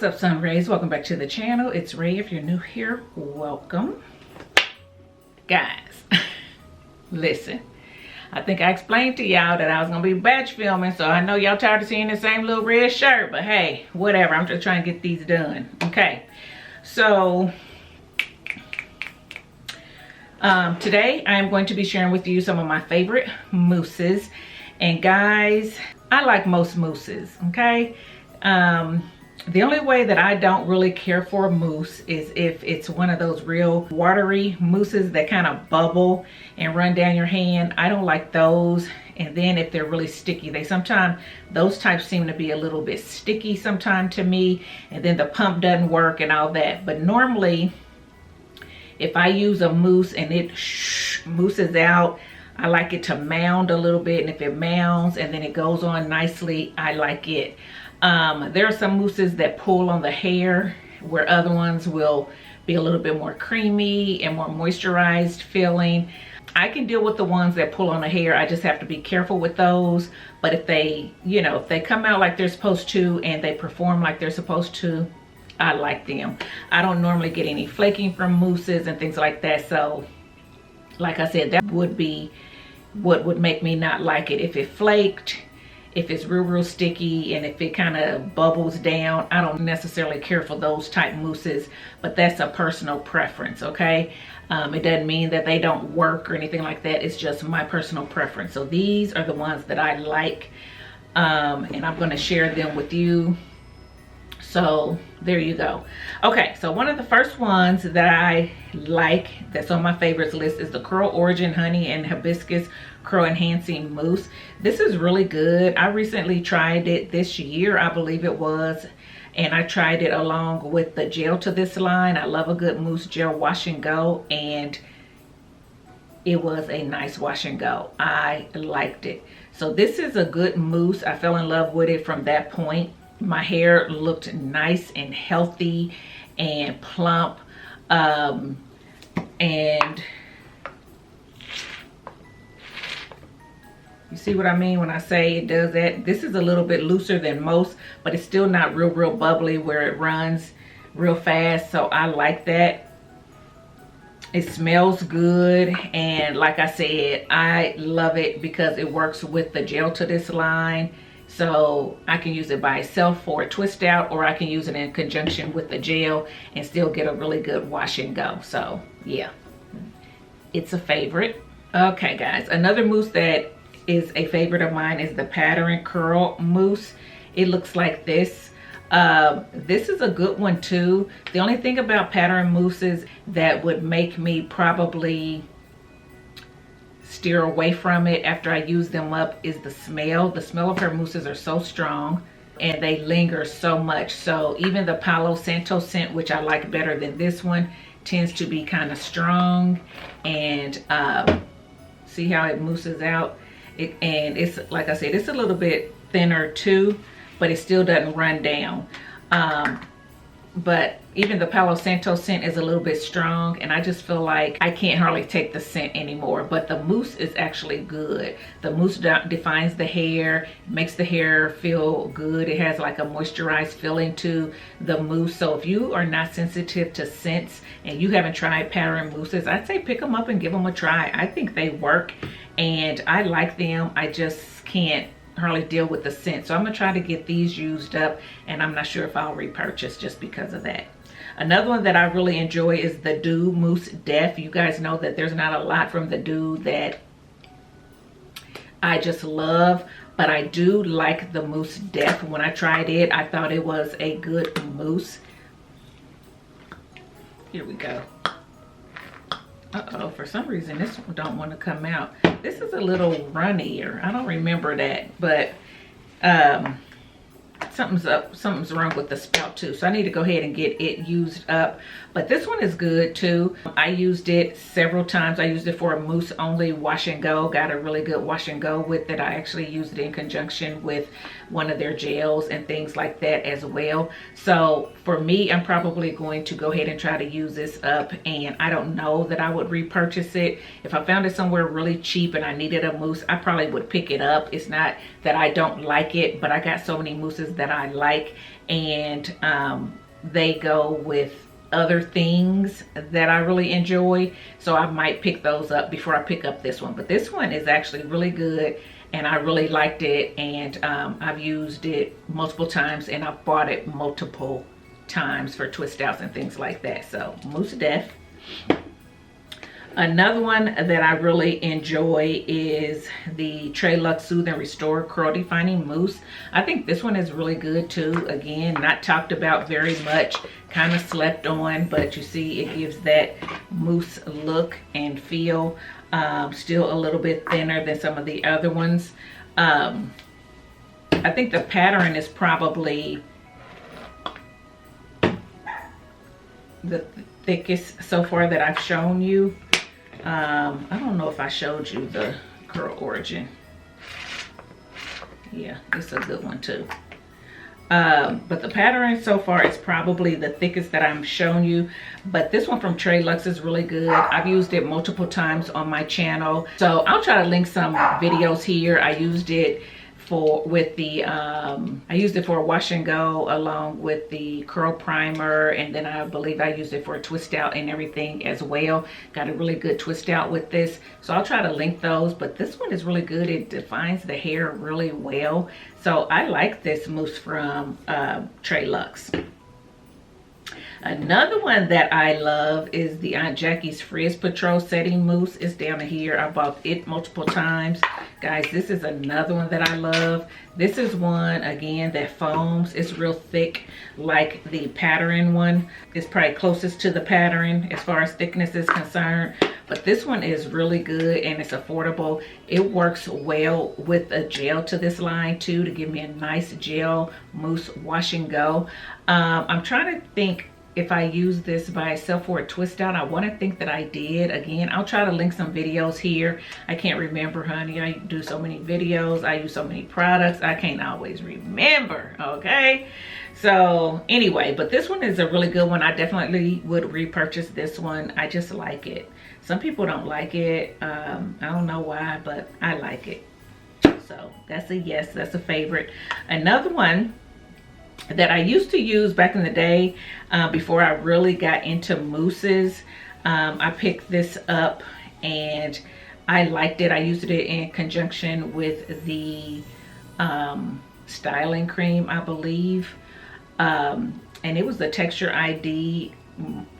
What's up, Sun Rays? Welcome back to the channel. It's Ray. If you're new here, welcome. Guys, listen. I think I explained to y'all that I was going to be batch filming, so I know y'all tired of seeing the same little red shirt, but hey, whatever. I'm just trying to get these done. Okay, so today I'm going to be sharing with you some of my favorite mousses. And guys, I like most mousses, okay? The only way that I don't really care for mousse is if it's one of those real watery mousses that kind of bubble and run down your hand. I don't like those. And then if they're really sticky, those types seem to be a little bit sticky sometimes to me. And then the pump doesn't work and all that. But normally, if I use a mousse and it mousses out, I like it to mound a little bit. And if it mounds and then it goes on nicely, I like it. There are some mousses that pull on the hair, where other ones will be a little bit more creamy and more moisturized feeling. I can deal with the ones that pull on the hair. I just have to be careful with those. But if they, if they come out like they're supposed to and they perform like they're supposed to, I like them. I don't normally get any flaking from mousses and things like that. So like I said, that would be what would make me not like it. If it flaked, if it's real sticky, and if it kind of bubbles down, I don't necessarily care for those type mousses, but that's a personal preference, okay? It doesn't mean that they don't work or anything like that. It's just my personal preference. So these are the ones that I like, and I'm going to share them with you. So there you go. Okay, so one of the first ones that I like that's on my favorites list is the Curl Origin Honey and Hibiscus Curl Enhancing Mousse. This is really good. I recently tried it this year, I believe it was, and I tried it along with the gel to this line. I love a good mousse gel wash and go, and it was a nice wash and go. I liked it. So this is a good mousse. I fell in love with it from that point. My hair looked nice and healthy and plump, and you see what I mean when I say it does that? This is a little bit looser than most, but it's still not real bubbly where it runs real fast. So I like that. It smells good, and like I said, I love it because it works with the gel to this line. So I can use it by itself for a twist out, or I can use it in conjunction with the gel and still get a really good wash and go. So yeah, it's a favorite. Okay guys, another mousse that is a favorite of mine is the Pattern Curl Mousse. It looks like this. This is a good one too. The only thing about Pattern mousses that would make me probably steer away from it after I use them up is the smell. The smell of her mousses are so strong and they linger so much. So even the Palo Santo scent, which I like better than this one, tends to be kind of strong. And see how it mousses out? And it's, like I said, it's a little bit thinner too, but it still doesn't run down. But even the Palo Santo scent is a little bit strong, and I just feel like I can't hardly take the scent anymore. But the mousse is actually good. The mousse defines the hair, makes the hair feel good. It has like a moisturized feeling to the mousse. So if you are not sensitive to scents and you haven't tried Pattern mousses, I'd say pick them up and give them a try. I think they work and I like them. I just can't hardly deal with the scent. So I'm gonna try to get these used up, and I'm not sure if I'll repurchase just because of that. Another one that I really enjoy is the Doux Mousse Def. You guys know that there's not a lot from the Doux that I just love, but I do like the Mousse Def. When I tried it, I thought it was a good mousse. Here we go. Uh-oh, for some reason this one don't want to come out. This is a little runnier. I don't remember that, but something's wrong with the spout too. So I need to go ahead and get it used up. But this one is good too. I used it several times. I used it for a mousse only wash and go. Got a really good wash and go with it. I actually used it in conjunction with one of their gels and things like that as well. So for me, I'm probably going to go ahead and try to use this up, and I don't know that I would repurchase it. If I found it somewhere really cheap and I needed a mousse, I probably would pick it up. It's not that I don't like it, but I got so many mousses that that I like, and they go with other things that I really enjoy, so I might pick those up before I pick up this one. But this one is actually really good, and I really liked it, and I've used it multiple times, and I've bought it multiple times for twist outs and things like that. So Mousse Def. Another one that I really enjoy is the Trey Lux Soothe and Restore Curl Defining Mousse. I think this one is really good too. Again, not talked about very much, kind of slept on, but you see it gives that mousse look and feel. Still a little bit thinner than some of the other ones. I think the pattern is probably the thickest so far that I've shown you. I don't know if I showed you the Curl Origin. Yeah, it's a good one too. But the pattern so far is probably the thickest that I'm showing you. But this one from Trey Lux is really good. I've used it multiple times on my channel. So I'll try to link some videos here. I used it for I used it for a wash and go along with the curl primer, and then I believe I used it for a twist out and everything as well. Got a really good twist out with this, so I'll try to link those. But this one is really good. It defines the hair really well, so I like this mousse from Trey Lux. Another one that I love is the Aunt Jackie's Frizz Patrol Setting Mousse. It's down here. I bought it multiple times. Guys, this is another one that I love. This is one, again, that foams. It's real thick like the pattern one. It's probably closest to the pattern as far as thickness is concerned. But this one is really good and it's affordable. It works well with a gel to this line too, to give me a nice gel mousse wash and go. I'm trying to think if I use this by itself for a twist out. I want to think that I did. Again, I'll try to link some videos here. I can't remember, honey. I do so many videos. I use so many products. I can't always remember, okay? So anyway, but this one is a really good one. I definitely would repurchase this one. I just like it. Some people don't like it. I don't know why, but I like it. So that's a yes. That's a favorite. Another one that I used to use back in the day before I really got into mousses. I picked this up and I liked it. I used it in conjunction with the styling cream, I believe. And it was the Texture ID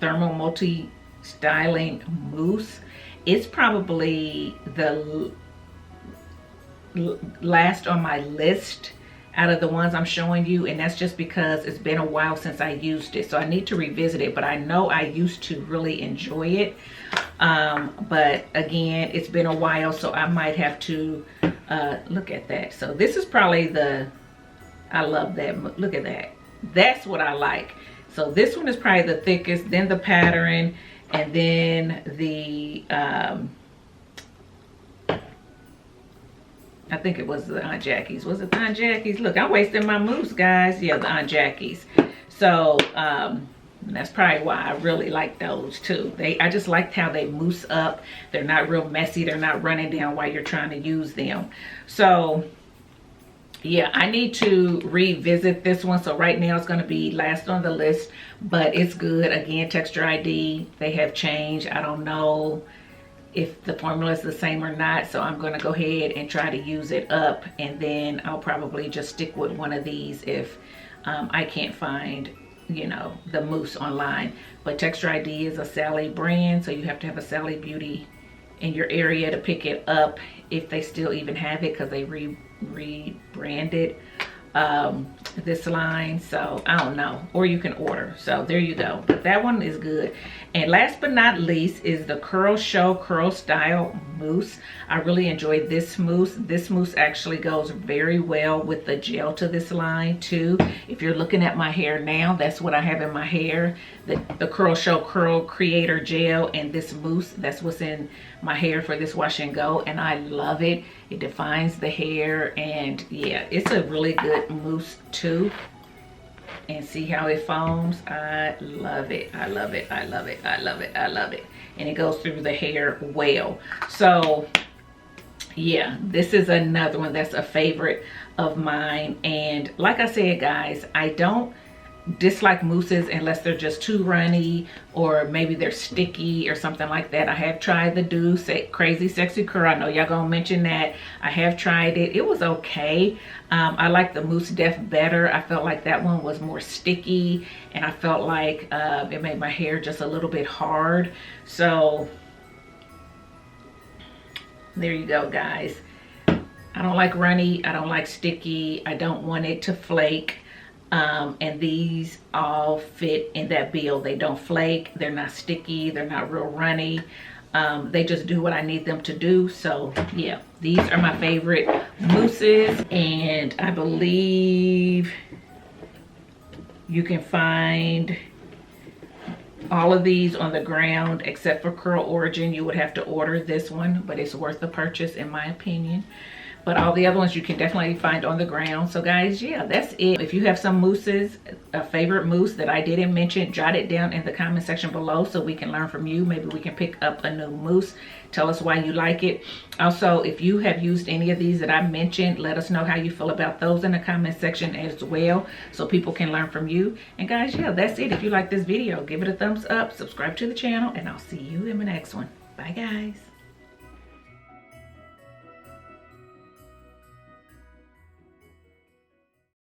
Thermal Multi Styling Mousse. It's probably the last on my list out of the ones I'm showing you, and that's just because it's been a while since I used it, so I need to revisit it. But I know I used to really enjoy it, but again, it's been a while, so I might have to look at that. So this is probably I love that. Look at that. That's what I like. So this one is probably the thickest, then the pattern, and then the I think it was the Aunt Jackie's. Was it the Aunt Jackie's? Look, I'm wasting my mousse, guys. Yeah, the Aunt Jackie's. So that's probably why I really like those too. I just liked how they mousse up. They're not real messy. They're not running down while you're trying to use them. So yeah, I need to revisit this one. So right now it's going to be last on the list, but it's good. Again, Texture ID, they have changed. I don't know if the formula is the same or not, so I'm going to go ahead and try to use it up, and then I'll probably just stick with one of these if I can't find, you know, the mousse online. But Texture ID is a Sally brand, so you have to have a Sally Beauty in your area to pick it up, if they still even have it, because they rebranded this line. So I don't know, or you can order. So there you go. But that one is good. And last but not least is the Curlshow Curl Style Mousse. I really enjoyed this mousse. This mousse actually goes very well with the gel to this line too. If you're looking at my hair now, that's what I have in my hair. The Curlshow Curl Creator Gel and this mousse, that's what's in my hair for this wash and go, and I love it. It defines the hair, and yeah, it's a really good mousse too. And see how it foams. I love it. I love it. I love it. I love it. I love it. And it goes through the hair well. So yeah, this is another one that's a favorite of mine. And like I said, guys, I don't dislike mousses unless they're just too runny or maybe they're sticky or something like that. I have tried the Doux Crazy Sexy Curl. I know y'all gonna mention that. I have tried it. It was okay. I like the Mousse Def better. I felt like that one was more sticky, and I felt like it made my hair just a little bit hard. So there you go, guys. I don't like runny. I don't like sticky. I don't want it to flake. And these all fit in that bill. They don't flake. They're not sticky. They're not real runny. They just do what I need them to do. So yeah, these are my favorite mousses. And I believe you can find all of these on the ground except for Curl Origin. You would have to order this one, but it's worth the purchase in my opinion. But all the other ones you can definitely find on the ground. So guys, yeah, that's it. If you have some mousses, a favorite mousse that I didn't mention, jot it down in the comment section below so we can learn from you. Maybe we can pick up a new mousse. Tell us why you like it. Also, if you have used any of these that I mentioned, let us know how you feel about those in the comment section as well so people can learn from you. And guys, yeah, that's it. If you like this video, give it a thumbs up, subscribe to the channel, and I'll see you in my next one. Bye, guys.